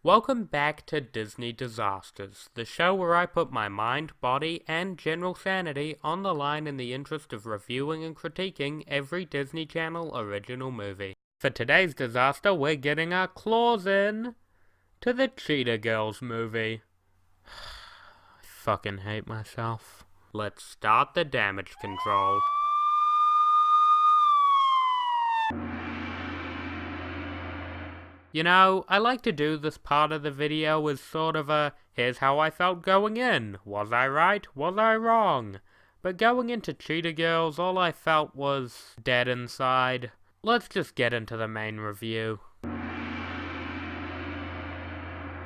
Welcome back to Disney Disasters, the show where I put my mind, body, and general sanity on the line in the interest of reviewing and critiquing every Disney Channel original movie. For today's disaster, we're getting our claws in to the Cheetah Girls movie. I fucking hate myself. Let's start the damage control. You know, I like to do this part of the video as sort of a, here's how I felt going in. Was I right? Was I wrong? But going into Cheetah Girls, all I felt was dead inside. Let's just get into the main review.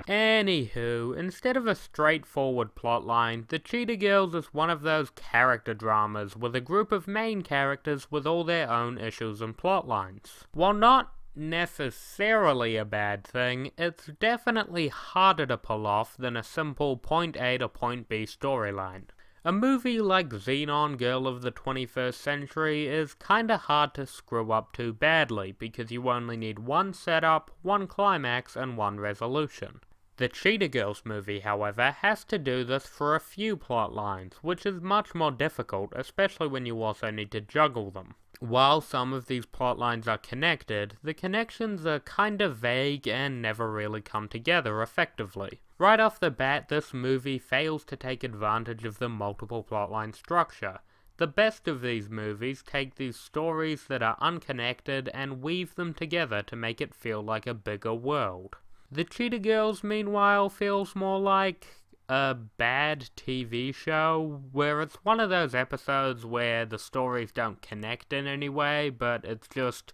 Anywho, instead of a straightforward plotline, the Cheetah Girls is one of those character dramas with a group of main characters with all their own issues and plotlines. While not necessarily a bad thing, it's definitely harder to pull off than a simple point A to point B storyline. A movie like Xenon Girl of the 21st Century is kinda hard to screw up too badly because you only need one setup, one climax, and one resolution. The Cheetah Girls movie, however, has to do this for a few plot lines, which is much more difficult, especially when you also need to juggle them. While some of these plot lines are connected, the connections are kinda vague and never really come together effectively. Right off the bat, this movie fails to take advantage of the multiple plotline structure. The best of these movies take these stories that are unconnected and weave them together to make it feel like a bigger world. The Cheetah Girls, meanwhile, feels more like a bad TV show, where it's one of those episodes where the stories don't connect in any way, but it's just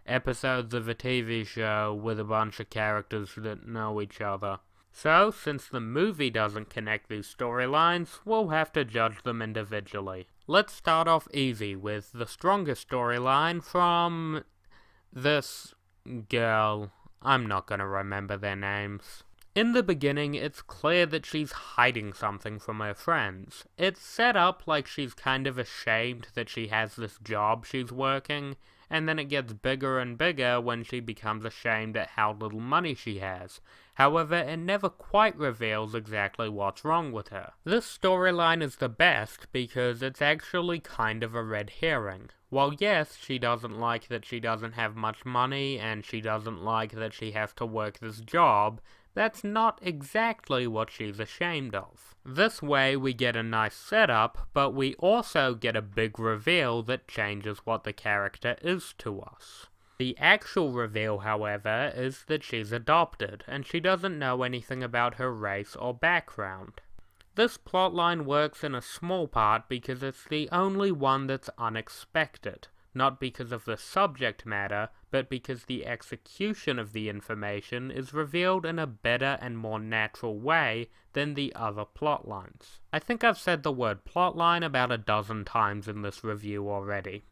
episodes of a TV show with a bunch of characters that know each other. So, since the movie doesn't connect these storylines, we'll have to judge them individually. Let's start off easy with the strongest storyline from this girl. I'm not gonna remember their names. In the beginning, it's clear that she's hiding something from her friends. It's set up like she's kind of ashamed that she has this job she's working, and then it gets bigger and bigger when she becomes ashamed at how little money she has. However, it never quite reveals exactly what's wrong with her. This storyline is the best because it's actually kind of a red herring. While yes, she doesn't like that she doesn't have much money, and she doesn't like that she has to work this job, that's not exactly what she's ashamed of. This way we get a nice setup, but we also get a big reveal that changes what the character is to us. The actual reveal, however, is that she's adopted, and she doesn't know anything about her race or background. This plotline works in a small part because it's the only one that's unexpected. Not because of the subject matter, but because the execution of the information is revealed in a better and more natural way than the other plotlines. I think I've said the word plotline about a dozen times in this review already.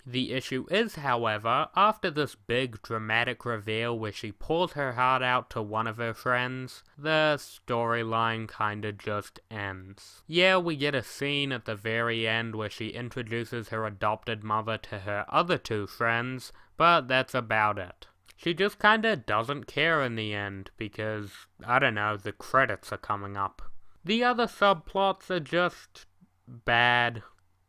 The issue is, however, after this big dramatic reveal where she pours her heart out to one of her friends, the storyline kinda just ends. Yeah, we get a scene at the very end where she introduces her adopted mother to her other two friends, but that's about it. She just kinda doesn't care in the end because, I don't know, the credits are coming up. The other subplots are just bad.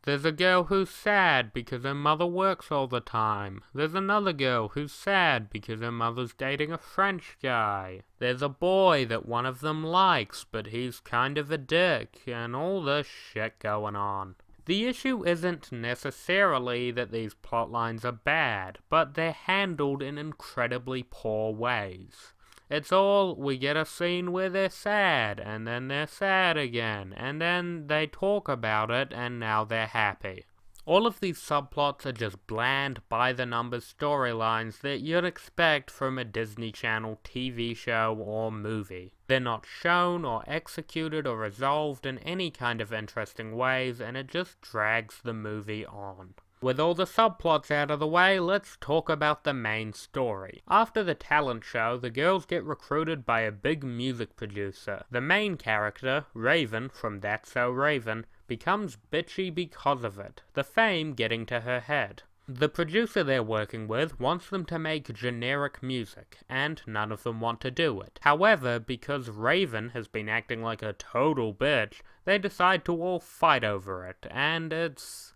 There's a girl who's sad because her mother works all the time. There's another girl who's sad because her mother's dating a French guy. There's a boy that one of them likes, but he's kind of a dick, and all this shit going on. The issue isn't necessarily that these plotlines are bad, but they're handled in incredibly poor ways. It's all, we get a scene where they're sad, and then they're sad again, and then they talk about it, and now they're happy. All of these subplots are just bland, by-the-numbers storylines that you'd expect from a Disney Channel TV show or movie. They're not shown or executed or resolved in any kind of interesting ways, and it just drags the movie on. With all the subplots out of the way, let's talk about the main story. After the talent show, the girls get recruited by a big music producer. The main character, Raven, from That's So Raven, becomes bitchy because of it, the fame getting to her head. The producer they're working with wants them to make generic music, and none of them want to do it. However, because Raven has been acting like a total bitch, they decide to all fight over it, and it's...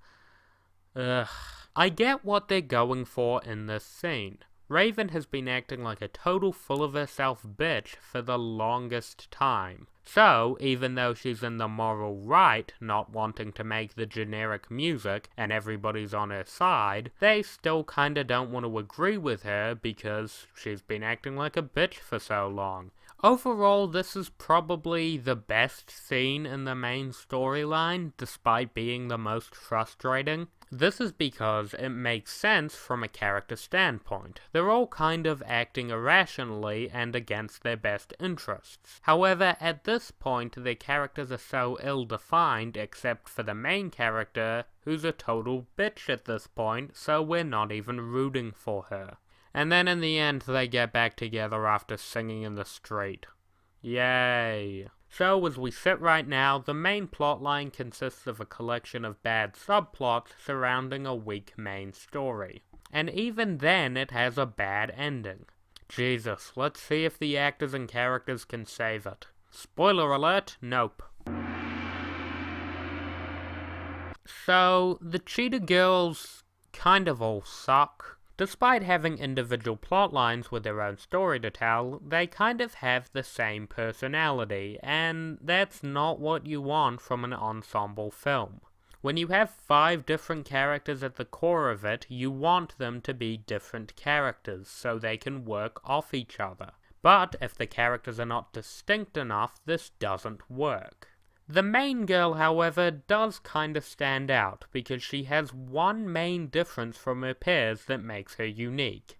I get what they're going for in this scene. Raven has been acting like a total full of herself bitch for the longest time. So, even though she's in the moral right, not wanting to make the generic music, and everybody's on her side, they still kinda don't want to agree with her because she's been acting like a bitch for so long. Overall, this is probably the best scene in the main storyline, despite being the most frustrating. This is because it makes sense from a character standpoint. They're all kind of acting irrationally and against their best interests. However, at this point, their characters are so ill-defined, except for the main character, who's a total bitch at this point, so we're not even rooting for her. And then in the end, they get back together after singing in the street. Yay! So, as we sit right now, the main plotline consists of a collection of bad subplots surrounding a weak main story. And even then, it has a bad ending. Jesus, let's see if the actors and characters can save it. Spoiler alert, nope. So, the Cheetah girls kind of all suck. Despite having individual plotlines with their own story to tell, they kind of have the same personality, and that's not what you want from an ensemble film. When you have 5 different characters at the core of it, you want them to be different characters, so they can work off each other. But if the characters are not distinct enough, this doesn't work. The main girl, however, does kinda stand out, because she has one main difference from her peers that makes her unique.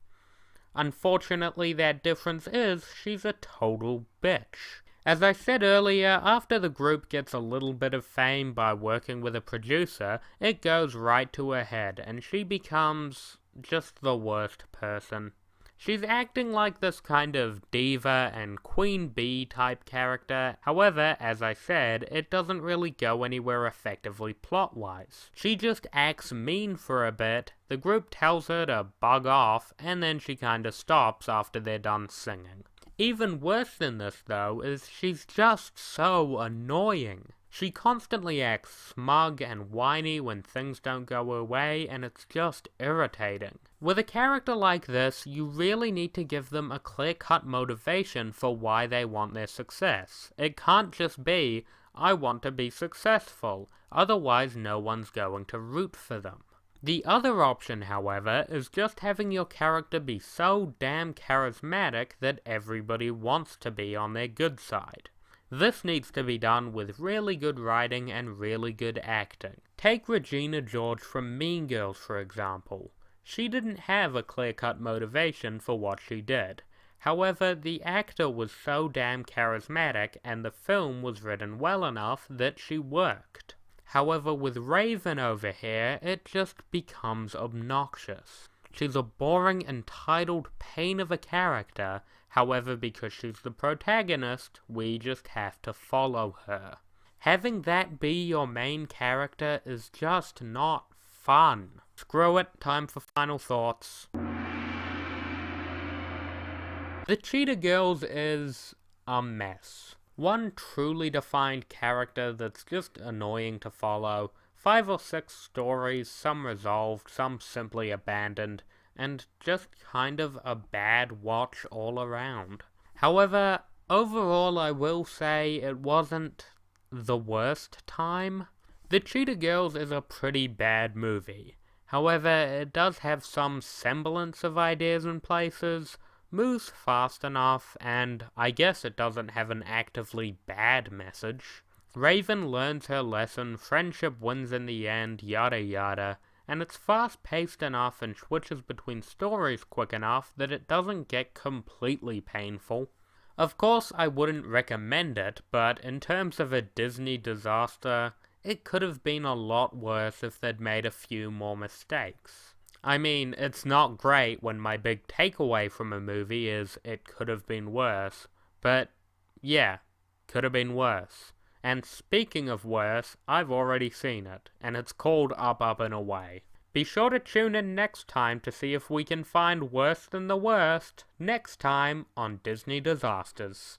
Unfortunately, that difference is she's a total bitch. As I said earlier, after the group gets a little bit of fame by working with a producer, it goes right to her head, and she becomes just the worst person. She's acting like this kind of diva and queen bee type character. However, as I said, it doesn't really go anywhere effectively plot-wise. She just acts mean for a bit, the group tells her to bug off, and then she kinda stops after they're done singing. Even worse than this, though, is she's just so annoying. She constantly acts smug and whiny when things don't go her way, and it's just irritating. With a character like this, you really need to give them a clear-cut motivation for why they want their success. It can't just be, I want to be successful, otherwise no one's going to root for them. The other option, however, is just having your character be so damn charismatic that everybody wants to be on their good side. This needs to be done with really good writing and really good acting. Take Regina George from Mean Girls, for example. She didn't have a clear-cut motivation for what she did. However, the actor was so damn charismatic and the film was written well enough that she worked. However, with Raven over here, it just becomes obnoxious. She's a boring, entitled pain of a character. However, because she's the protagonist, we just have to follow her. Having that be your main character is just not fun. Screw it, time for final thoughts. The Cheetah Girls is a mess. One truly defined character that's just annoying to follow, 5 or 6 stories, some resolved, some simply abandoned, and just kind of a bad watch all around. However, overall I will say it wasn't the worst time. The Cheetah Girls is a pretty bad movie. However, it does have some semblance of ideas in places, moves fast enough, and I guess it doesn't have an actively bad message. Raven learns her lesson, friendship wins in the end, yada yada, and it's fast-paced enough and switches between stories quick enough that it doesn't get completely painful. Of course, I wouldn't recommend it, but in terms of a Disney disaster, it could have been a lot worse if they'd made a few more mistakes. I mean, it's not great when my big takeaway from a movie is it could have been worse, but yeah, could have been worse. And speaking of worse, I've already seen it, and it's called Up, Up and Away. Be sure to tune in next time to see if we can find worse than the worst, next time on Disney Disasters.